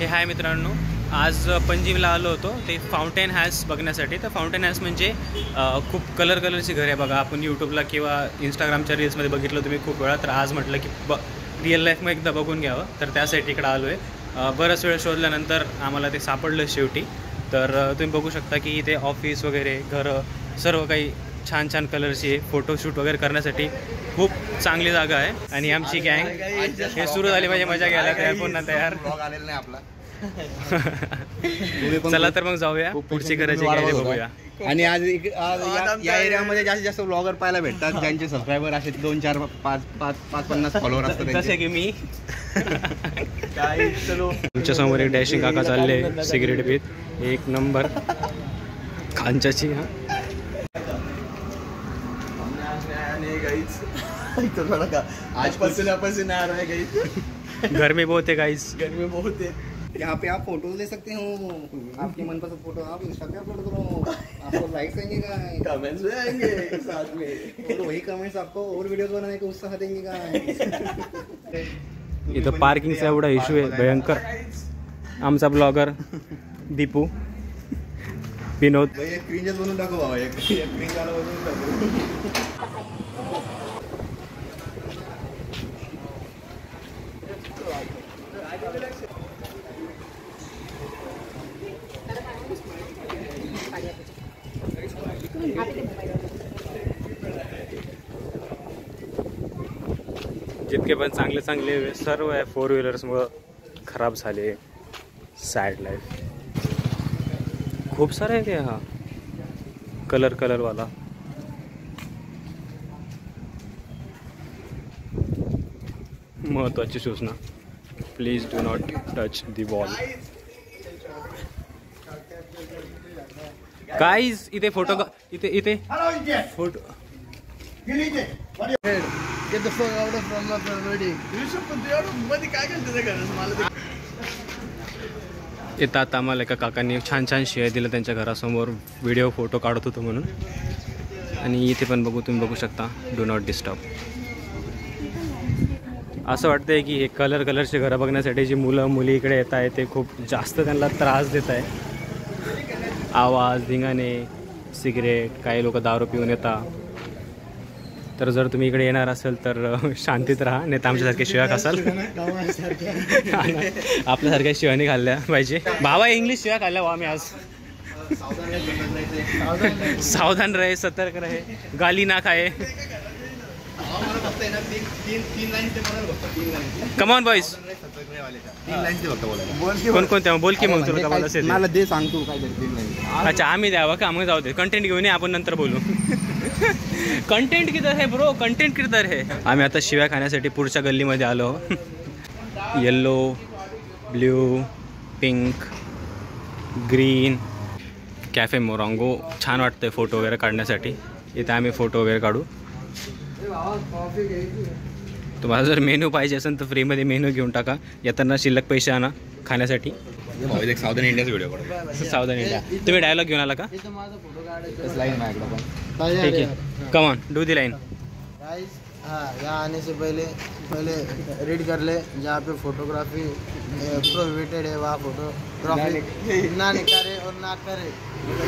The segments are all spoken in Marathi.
हे हाय मित्रांनो, आज पणजीला आलो होतो ते फाउंटेन हाऊस बघण्यासाठी. तर फाउंटेन हाऊस म्हणजे खूप कलरची घर आहे बघा. आपण यूट्यूबला किंवा इंस्टाग्रामच्या रील्समध्ये बघितलं तुम्ही खूप वेळा. तर आज म्हटलं की रिअल लाईफमध्ये एकदा बघून घ्यावं, तर त्यासाठी इकडं आलो आहे. बराच वेळ शोधल्यानंतर आम्हाला ते सापडलं शेवटी. तर तुम्ही बघू शकता की इथे ऑफिस वगैरे घरं सर्व काही छान छान कलरची आहे. फोटोशूट वगैरे करण्यासाठी खूप चांगली जागा आहे. आणि आमची गँग हे सुरू झाली पाहिजे मजा घ्यायला तयार पुन्हा तयार आलेला नाही आपला. चला तर मग जाऊया, पुढची करायची बघूया. आणि आज या एरियामध्ये जास्तीत जास्त ब्लॉगर पाहायला भेटतात ज्यांचे सबस्क्रायबर असे 2, 4, 5, 50 फॉलोअर असतात, जसे की मी. तुमच्या समोर एक डॅशिंग काका चालले सिगरेट पीत, एक नंबर खांचाची. आज पसीना आ रहा है गाइस. गर्मी बहुत है गाइस, गर्मी बहुत है. यहाँ पे आप फोटोज ले सकते हो, आपके मनपसंद फोटो आप इंस्टा पे अपलोड करो, आपको लाइक्स आएंगे, कमेंट्स भी आएंगे साथ में, और वही कमेंट्स आपको और वीडियोस बनाने का उत्साह देंगे. इथं पार्किंगचा एवढा इश्यू आहे भयंकर. आमचा ब्लॉगर दीपू विनोद क्रिंजच बनवून टाकू बाबा, एक क्रिंज वाला बनवून टाकू. जितके पण चांगले सर्व आहे 4 व्हीलर्समुळं खराब झाले. Sad life. खूप सारे आहे ते. हा कलरवाला महत्त्वाची सूचना, please do not touch the wall. Guys इथे फोटो इथे photo. Get the fuck out of from my already. मध्ये काय करते मला येतात आम्हाला एका काकांनी छान शिवाय दिलं त्यांच्या घरासमोर, व्हिडिओ फोटो काढत होतो म्हणून. आणि इथे पण तुम्ही बघू शकता, डू नॉट डिस्टर्ब. असं वाटतंय की हे कलरचे घरं बघण्यासाठी जी मुलं मुली इकडे येत आहे ते खूप जास्त त्यांना त्रास देत आहे. आवाज, धिंगाणे, सिगरेट, काही लोक दारू पिऊन येतात. तर जर तुम्ही इकडे येणार असेल तर शांतीत राहा, नाही तर आमच्यासारखे शिव्या खासाल. आपल्यासारख्या शिव्याने खाल्ल्या पाहिजे. भावा इंग्लिश शिव्या खाल्ल्या वा आम्ही आज. सावधान रहे, सतर्क रहे, गाली ना खाए. Come on boys. कोणत्या बोल की मग तुला बोल असेल मला दे, सांग तू काय करते. अच्छा आम्ही द्यावं का? मग जाऊ दे, कंटेंट घेऊन ये, आपण नंतर बोलू. कंटेंट किधर है ब्रो, कंटेंट किधर है. आम्ही आता शिव्या खाण्यासाठी पुढच्या गल्लीमध्ये आलो. Yellow, blue, pink, green cafe Morango. छान वाटतंय फोटो वगैरे काढण्यासाठी. इथे आम्ही फोटो वगैरे काढू. तुम्हाला जर मेनू पाहिजे असेल तर फ्रीमध्ये मेनू घेऊन टाका. येताना शिल्लक पैसे आणा खाण्यासाठी. एक साऊदर्न इंडियाचा व्हिडिओ काढतो. Southern India. तुम्ही डायलॉग घेऊन आला का? ठीक है, come on do the line. हाँ, यहाँ आने से पहले रीड कर ले, जहाँ पे फोटोग्राफी प्रोहिबिटेड है वहाँ फोटोग्राफी ना निकाले और ना करे.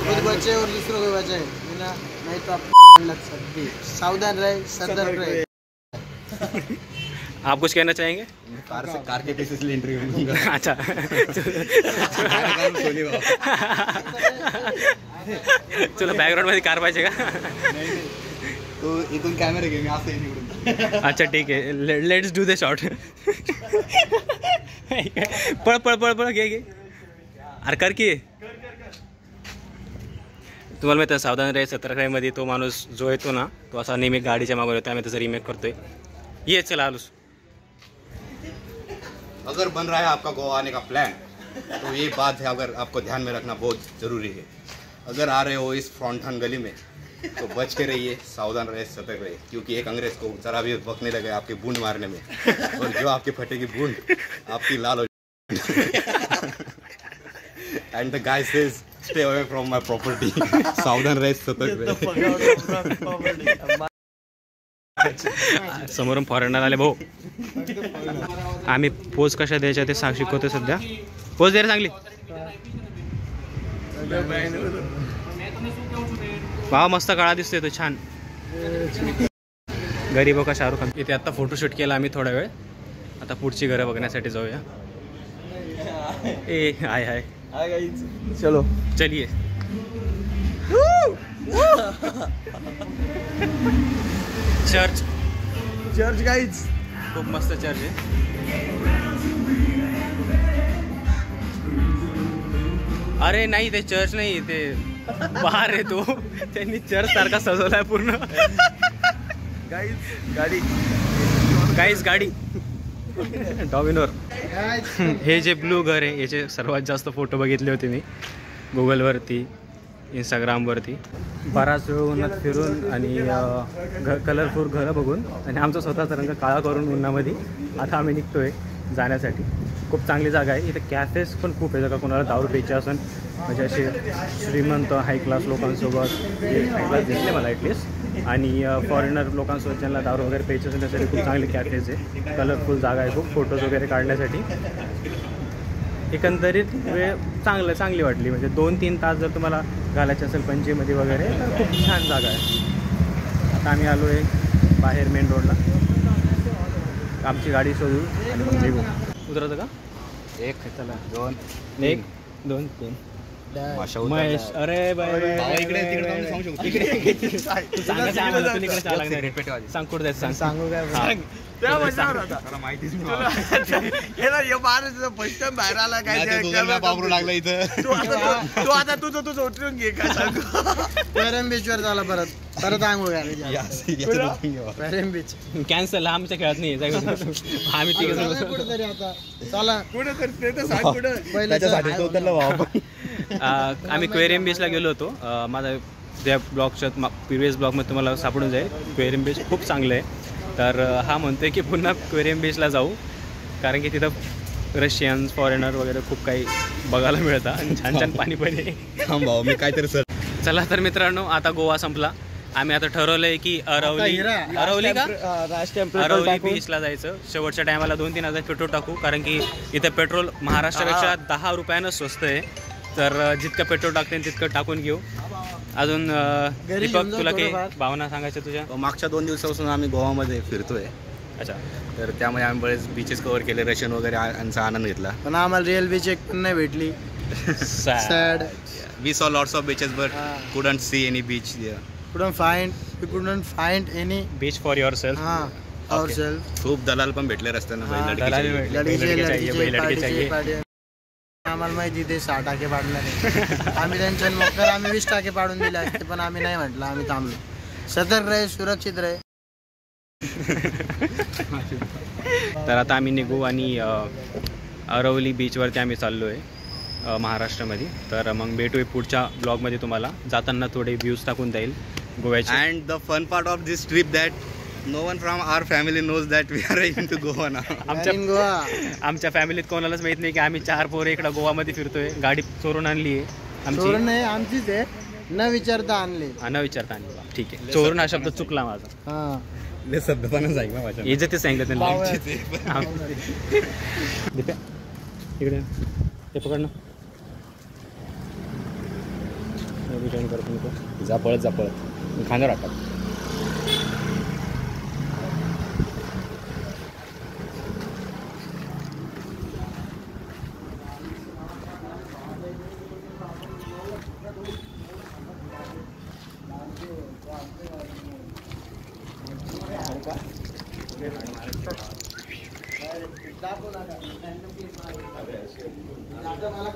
खुद बचे और दूसरों को बचाए, बिना नहीं तो आप लग सकती. सावधान रहे, सतर्क रहे. आप कुछ कहना चाहेंगे? कार के पीछे से इंटरव्यू दूंगा. अच्छा. चलो बॅकग्राऊंड मध्ये कार पाहिजे का? तो इथून कॅमेरा घे, मी असं निवडून. अच्छा ठीक आहे, लेट्स डू द शॉट. पळ घे. अरे कर की. तुम्हाला माहिती आहे सावधान रे सतर्क मध्ये तो माणूस जो येतो ना, तो असा नेहमी गाडीच्या मागून येतो. आम्ही त्याचा रिमेक करतोय. ये चला आलूस. अगर बन रहा है आपका गोवा आने का प्लान, तो ये बात है अगर आपको ध्यान में रखना बहुत ज़रूरी है. अगर आ रहे हो इस फ्रॉन्टन गली में तो बच के रहिए, सावधान रहे, सतर्क रहिए, क्योंकि एक अंग्रेज को जरा भी बकने लगे आपके बूंद मारने में, और जो आपके फटेगी बूंद आपकी लाल हो. End the guy says stay away from my property. सावधान रहे, सतर्क रहे. समोरून फॉरेनर आले भाऊ. आम्ही पोज कशा द्यायच्या ते शिकवतो सध्या. पोच दे रे चांगली. वाव मस्त काळा दिसतोय तो छान. गरीब का शाहरुख खान. इथे आता फोटोशूट केला आम्ही थोडा वेळ. आता पुढची घरं बघण्यासाठी जाऊया. ए हाय हाय चलो चलिए. Church church guys. खूप मस्त चर्च आहे. अरे नाही ते चर्च नाही ते बाहेर आहे तो. त्यांनी चर्च सारखा सजवलाय पूर्ण. गाईज गाडी डॉमिनोर. हे जे ब्लू घर आहे याचे सर्वात जास्त फोटो बघितले होते मी गुगलवरती इंस्टाग्रामवरती. बराच वेळ उन्हात फिरून आणि कलरफुल घरं बघून आणि आमचा स्वतःचा रंग काळा करून उन्हामध्ये आता आम्ही निघतोय जाण्यासाठी. खूप चांगली जागा आहे. इथे कॅफेज पण खूप आहे. जर का कोणाला दारू प्यायची असेल म्हणजे असे श्रीमंत हाय क्लास लोकांसोबत हाय क्लास दिसले मला ॲटलिस्ट आणि फॉरेनर लोकांसोबत ज्यांना दारू वगैरे प्यायची असेल त्यासाठी खूप चांगले कॅफेज आहे. कलरफुल जागा आहे खूप फोटोज वगैरे काढण्यासाठी. एकंदरीत वेळ चांगली वाटली. म्हणजे 2-3 तास जर तुम्हाला घालायचे असेल पणजीमध्ये वगैरे तर खूप छान जागा आहे. आता आम्ही आलो आहे बाहेर मेन रोडला. आमची गाडी शोधू आणि मग निघू. उतरतं का? 1 चला 2 1 2 3. माशा महेश अरे बाय इकडे तिकडे जाऊन सांगू शकतो. इकडे सांग कुठं जायचं सांग. सांगू काय सांग. माहितीच फर्स्ट टाइम बाहेर आला नाही वापरू लागला इथं. तू आता तुझं उतरून घे काय सांगू. पेरम बीचवर झाला परत आंघोळ घालायची. Perm beach cancel. आमच्या खेळात नाही आम्ही तिकडे कुठेतरी आता चला त्याच्यासाठी तो उतरला भाऊ. आम्ही क्वेरियम बीचला गेलो होतो. माझा त्या ब्लॉगच्या प्रिव्हियस ब्लॉगमध्ये तुम्हाला सापडून जाईल. क्वेरियम बीच खूप चांगलं आहे. तर हा म्हणतोय की पुन्हा क्वेरियम बीचला जाऊ कारण की तिथं रशियन्स फॉरेनर वगैरे खूप काही बघायला मिळतं आणि छान छान पाणी पण आहे. भाऊ मी काहीतरी सर. चला तर मित्रांनो आता गोवा संपला. आम्ही आता ठरवलंय की अरवली बीचला जायचं. शेवटच्या टायमाला 2-3 हजार पेट्रोल टाकू कारण की इथं पेट्रोल महाराष्ट्रापेक्षा 10 रुपयानं स्वस्त आहे. तर जितकं पेट्रोल टाकते तितकं टाकून घेऊ. अजून दीपक तुला काही भावना सांगायच्या तुझ्या? मागच्या 2 दिवसापासून आम्ही गोवामध्ये फिरतोय. अच्छा. तर त्यामुळे आम्ही बरेच बीचेस कव्हर केले. रशियन वगैरे यांचा आनंद घेतला. पण आम्हाला रिअल बीच एक पण नाही भेटली. Sad. We saw lots of beaches but couldn't see any beach there. We couldn't find any beach for your self. ourselves. खूप दलाल पण भेटले रस्त्यानं. आम्हाला माहिती ते 6 टाके पाडले नाही. आम्ही त्यांच्या मकर आम्ही 20 टाके पाडून दिले असते पण आम्ही नाही म्हटलं. आम्ही थांबलो. सतर्क राहे सुरक्षित राहे. तर आता आम्ही निघू आणि अरवली बीचवरती आम्ही चाललो आहे महाराष्ट्रामध्ये. तर मग भेटूया पुढच्या ब्लॉगमध्ये. तुम्हाला जाताना थोडे व्ह्यूज टाकून जाईल गोव्याचे. And the fun part of this trip that no one from our family knows that we are in to Goa now. आमच्या फॅमिलीत कोणालाच माहित नाही की आम्ही 4 पोरं इकडं गोवामध्ये फिरतोय. गाडी चोरून आणली आहे आमची. नाही आमचीच आहे. न विचारता आणली. न विचारता आणली. ठीक आहे. चोरून हा शब्द चुकला माझा. सभ्यपणाच आहे माझ्या. इज्जतीच सांगितलं त्यांना. दीप्या इकडे ते पकड ना. जॉईन करतो. जा पळत खांद्यावर टाकतात. मला